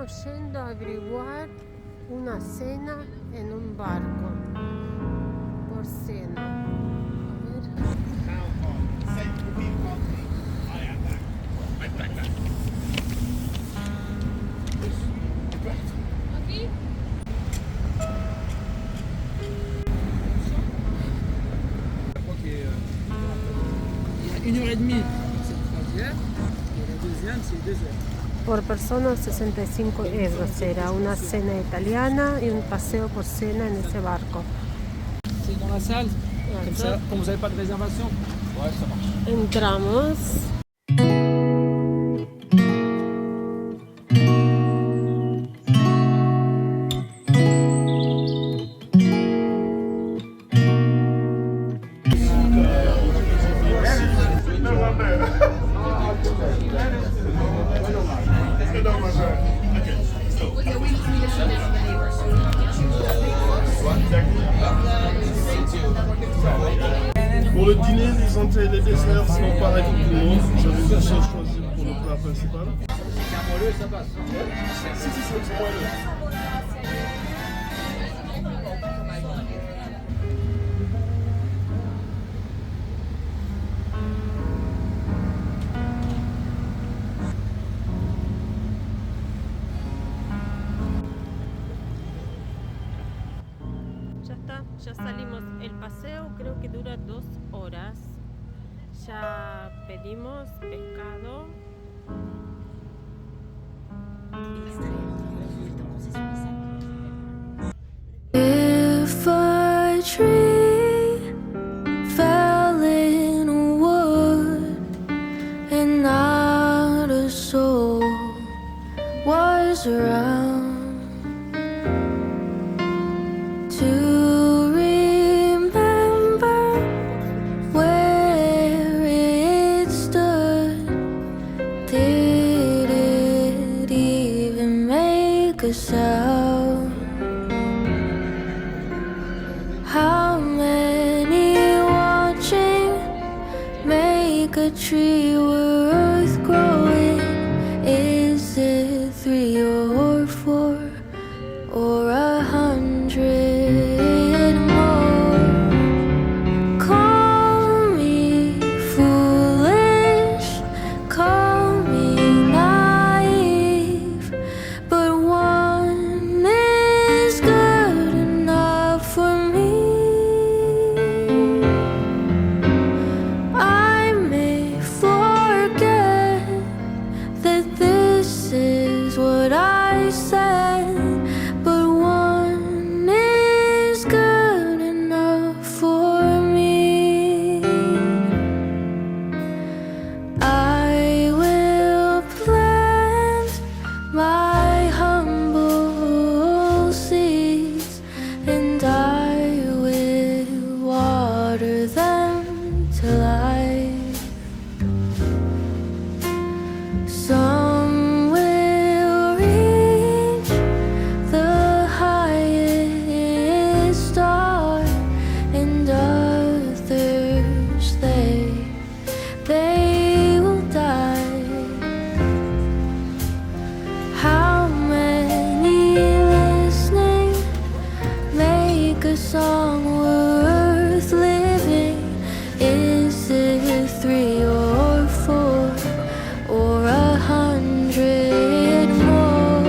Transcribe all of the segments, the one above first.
Estamos yendo a averiguar una cena en un barco por Sena. A ver. Une heure et demie cette croisière et la deuxième c'est 2 heures. Por persona 65 euros será una cena italiana y un paseo por Sena en ese barco. C'est dans la salle, comme ça, quand vous n'avez pas de réservation. Ouais, ça marche. Entramos. Pour le dîner, les entrées et les desserts sont pareils pour tout le monde. J'avais bien sûr choisi pour le plat principal. C'est un moelleux, ça passe. Si, c'est moelleux. Ya está, ya salimos. El paseo creo que dura 2 horas. Ya pedimos pescado. If a tree fell in a wood and not a soul was around to remember where it stood, did it even make a sound? How many watching make a tree worth growing? Is it 3 or 4 or 100 more? Call me foolish, call me naive, but one is good enough for me. I may forget that this is what I said, but one is good enough for me. I will plant my humble seeds and I will water them to life. Some will reach the highest star and others they will die. How many listening make a song worth living? Is it 3 or 4 or 100 more?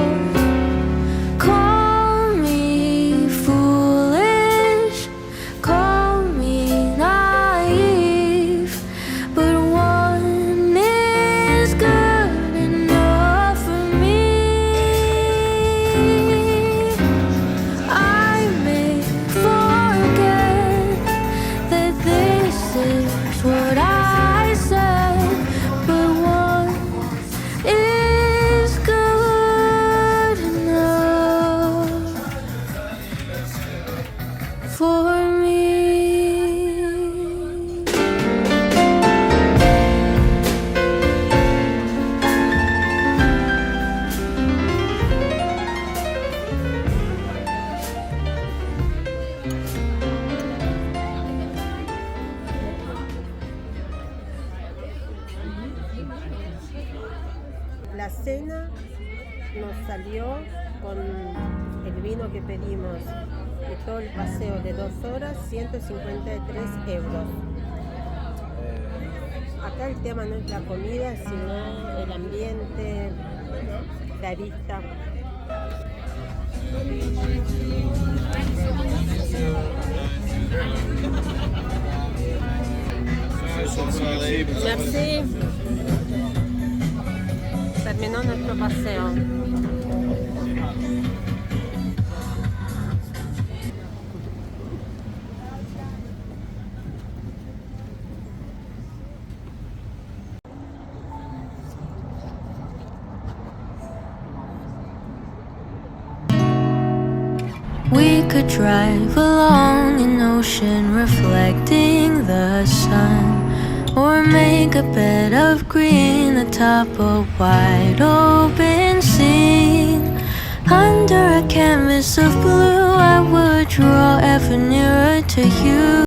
Call me foolish, call me naive, but one is good enough for me. I may forget that this is what I said, but one is good enough for me. La cena nos salió con el vino que pedimos y todo el paseo de 2 horas, 153 euros. Acá el tema no es la comida, sino el ambiente, la vista. Merci. Terminó nuestro paseo. We could drive along an ocean reflecting the sun, or make a bed of green atop a wide open scene. Under a canvas of blue, I would draw ever nearer to you.